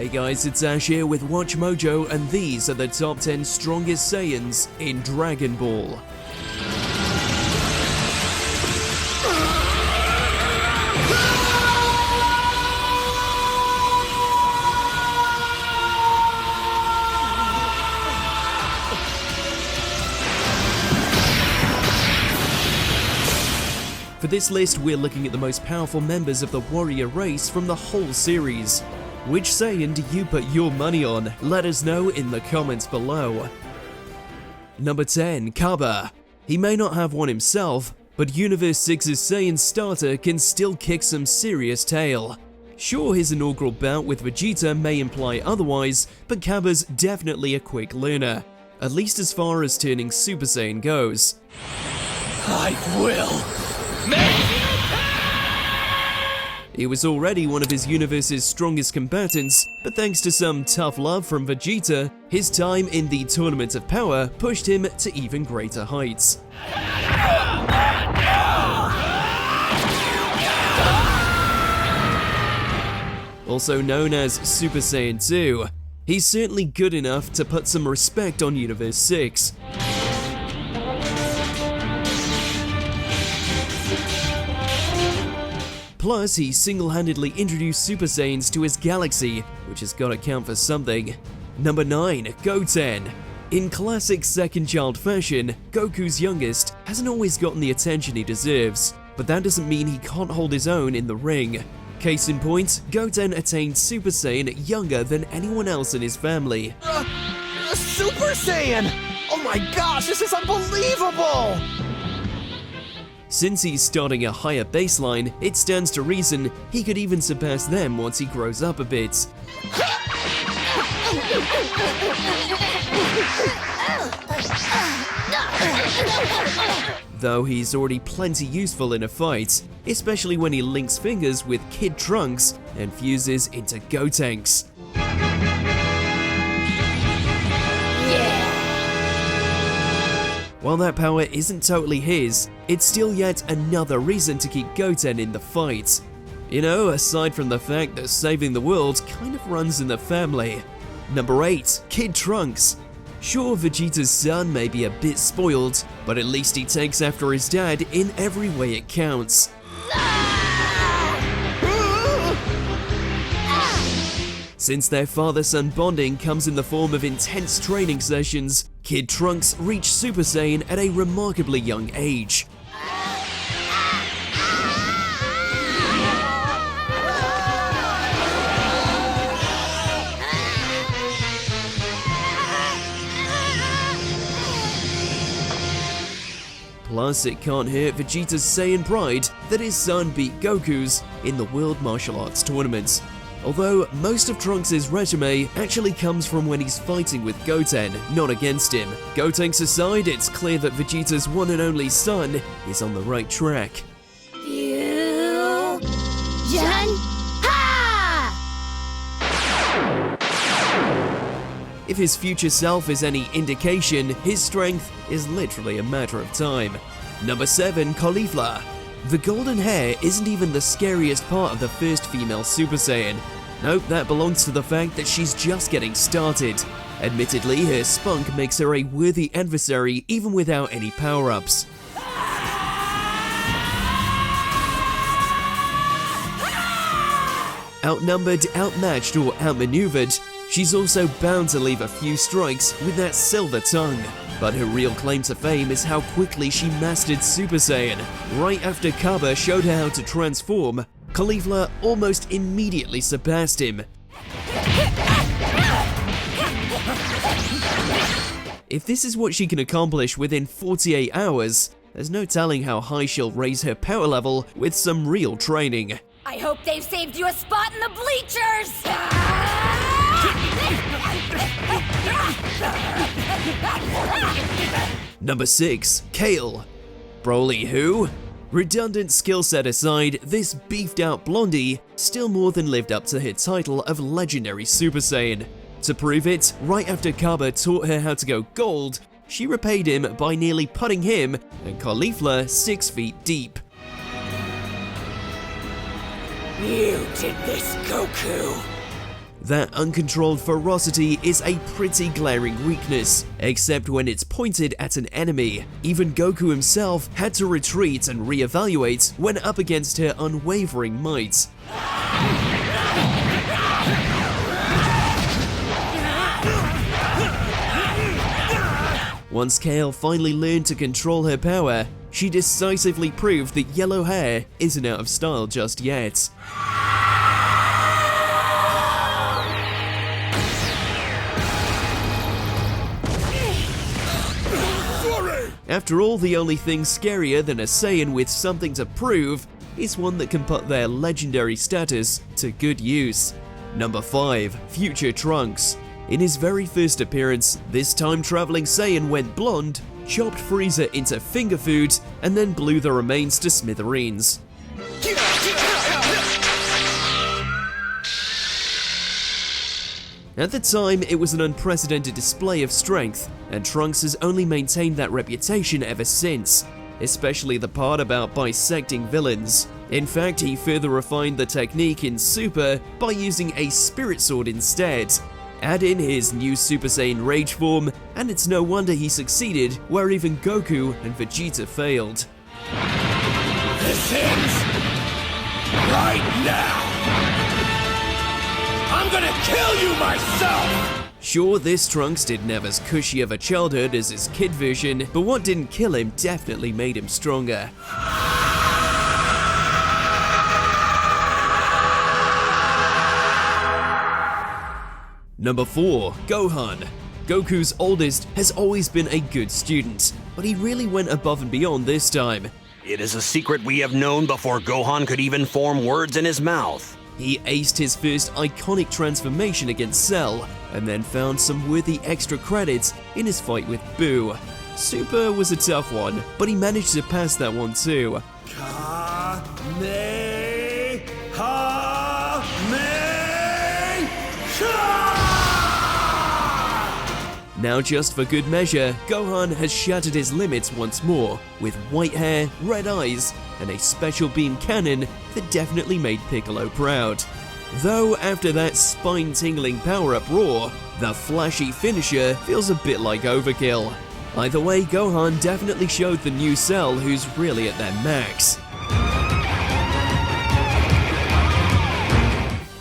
Hey guys, it's Ash here with WatchMojo, and these are the top 10 strongest Saiyans in Dragon Ball. For this list, we're looking at the most powerful members of the warrior race from the whole series. Which Saiyan do you put your money on? Let us know in the comments below. Number 10. Kaba. He may not have one himself, but Universe 6's Saiyan starter can still kick some serious tail. Sure, his inaugural bout with Vegeta may imply otherwise, but Kaba's definitely a quick learner, at least as far as turning Super Saiyan goes. I will make you He was already one of his universe's strongest combatants, but thanks to some tough love from Vegeta, his time in the Tournament of Power pushed him to even greater heights. Also known as Super Saiyan 2, he's certainly good enough to put some respect on Universe 6. Plus, he single-handedly introduced Super Saiyans to his galaxy, which has gotta count for something. Number 9. Goten. In classic second child fashion, Goku's youngest hasn't always gotten the attention he deserves, but that doesn't mean he can't hold his own in the ring. Case in point, Goten attained Super Saiyan younger than anyone else in his family. Super Saiyan! Oh my gosh, this is unbelievable! Since he's starting a higher baseline, it stands to reason he could even surpass them once he grows up a bit. Though he's already plenty useful in a fight, especially when he links fingers with Kid Trunks and fuses into Gotenks. While that power isn't totally his, it's still yet another reason to keep Goten in the fight. You know, aside from the fact that saving the world kind of runs in the family. Number 8. Kid Trunks. Sure, Vegeta's son may be a bit spoiled, but at least he takes after his dad in every way it counts. Since their father-son bonding comes in the form of intense training sessions, Kid Trunks reached Super Saiyan at a remarkably young age. Plus, it can't hurt Vegeta's Saiyan pride that his son beat Goku's in the World Martial Arts Tournament. Although most of Trunks' resume actually comes from when he's fighting with Goten, not against him. Gotenks aside, it's clear that Vegeta's one and only son is on the right track. If his future self is any indication, his strength is literally a matter of time. Number 7. Caulifa. The golden hair isn't even the scariest part of the first female Super Saiyan. Nope, that belongs to the fact that she's just getting started. Admittedly, her spunk makes her a worthy adversary even without any power-ups. Outnumbered, outmatched, or outmaneuvered, she's also bound to leave a few strikes with that silver tongue. But her real claim to fame is how quickly she mastered Super Saiyan. Right after Kaba showed her how to transform, Caulifa almost immediately surpassed him. If this is what she can accomplish within 48 hours, there's no telling how high she'll raise her power level with some real training. I hope they've saved you a spot in the bleachers! Number 6. Kale. Broly who? Redundant skill set aside, this beefed out blondie still more than lived up to her title of legendary Super Saiyan. To prove it, right after Kaba taught her how to go gold, she repaid him by nearly putting him and Caulifa 6 feet deep. You did this, Goku! That uncontrolled ferocity is a pretty glaring weakness, except when it's pointed at an enemy. Even Goku himself had to retreat and reevaluate when up against her unwavering might. Once Kale finally learned to control her power, she decisively proved that yellow hair isn't out of style just yet. After all, the only thing scarier than a Saiyan with something to prove is one that can put their legendary status to good use. Number 5. Future Trunks. In his very first appearance, this time-traveling Saiyan went blonde, chopped Frieza into finger food, and then blew the remains to smithereens. At the time, it was an unprecedented display of strength, and Trunks has only maintained that reputation ever since, especially the part about bisecting villains. In fact, he further refined the technique in Super by using a spirit sword instead. Add in his new Super Saiyan rage form, and it's no wonder he succeeded where even Goku and Vegeta failed. This ends right now! I'm gonna kill you myself! Sure, this Trunks didn't have as cushy of a childhood as his kid version, but what didn't kill him definitely made him stronger. Number 4. Gohan. Goku's oldest has always been a good student, but he really went above and beyond this time. It is a secret we have known before Gohan could even form words in his mouth. He aced his first iconic transformation against Cell, and then found some worthy extra credits in his fight with Boo. Super was a tough one, but he managed to pass that one too. Now, just for good measure, Gohan has shattered his limits once more, with white hair, red eyes, and a special beam cannon that definitely made Piccolo proud. Though after that spine-tingling power-up roar, the flashy finisher feels a bit like overkill. Either way, Gohan definitely showed the new Cell who's really at their max.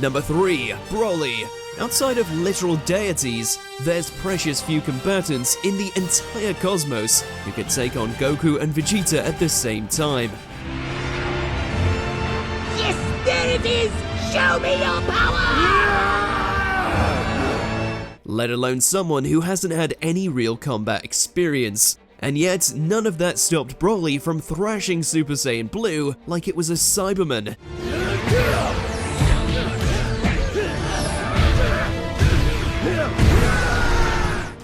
Number 3. Broly. Outside of literal deities, there's precious few combatants in the entire cosmos who can take on Goku and Vegeta at the same time. Yes, there it is! Show me your power! Let alone someone who hasn't had any real combat experience. And yet, none of that stopped Broly from thrashing Super Saiyan Blue like it was a Cyberman.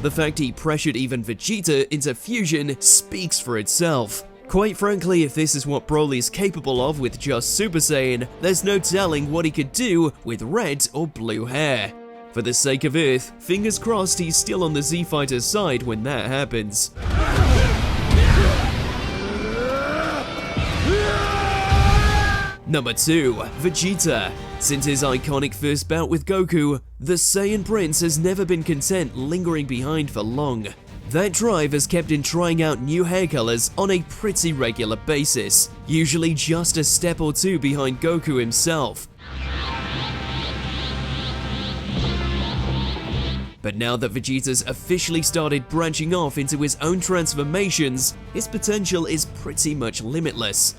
The fact he pressured even Vegeta into fusion speaks for itself. Quite frankly, if this is what Broly's capable of with just Super Saiyan, there's no telling what he could do with red or blue hair. For the sake of Earth, fingers crossed he's still on the Z-Fighter's side when that happens. Number 2. Vegeta. Since his iconic first bout with Goku, the Saiyan Prince has never been content lingering behind for long. That drive has kept him trying out new hair colors on a pretty regular basis, usually just a step or two behind Goku himself. But now that Vegeta's officially started branching off into his own transformations, his potential is pretty much limitless.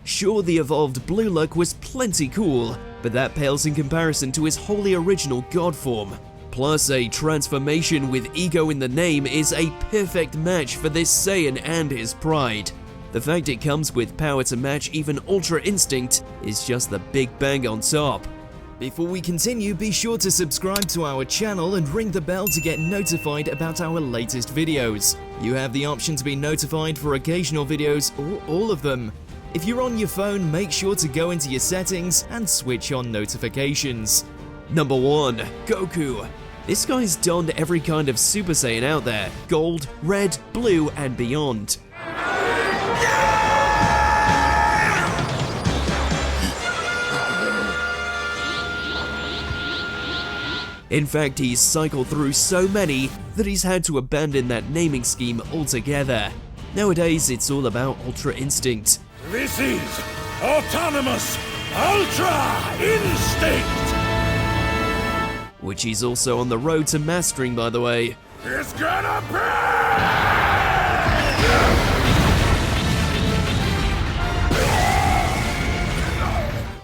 Sure, the evolved blue look was plenty cool, but that pales in comparison to his wholly original god form. Plus, a transformation with ego in the name is a perfect match for this Saiyan and his pride. The fact it comes with power to match even Ultra Instinct is just the big bang on top. Before we continue, be sure to subscribe to our channel and ring the bell to get notified about our latest videos. You have the option to be notified for occasional videos or all of them. If you're on your phone, make sure to go into your settings and switch on notifications. Number 1. Goku. This guy's donned every kind of Super Saiyan out there: gold, red, blue, and beyond. In fact, he's cycled through so many that he's had to abandon that naming scheme altogether. Nowadays, it's all about Ultra Instinct. This is Autonomous Ultra Instinct! Which he's also on the road to mastering, by the way. It's gonna be!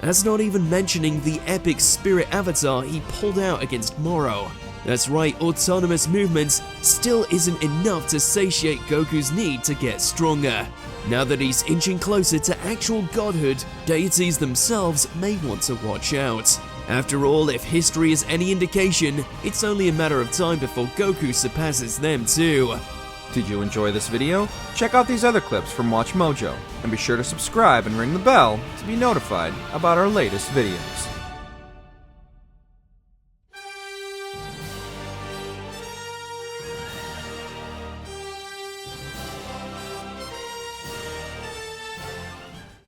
That's not even mentioning the epic spirit avatar he pulled out against Moro. That's right, autonomous movements still isn't enough to satiate Goku's need to get stronger. Now that he's inching closer to actual godhood, deities themselves may want to watch out. After all, if history is any indication, it's only a matter of time before Goku surpasses them too. Did you enjoy this video? Check out these other clips from WatchMojo, and be sure to subscribe and ring the bell to be notified about our latest videos.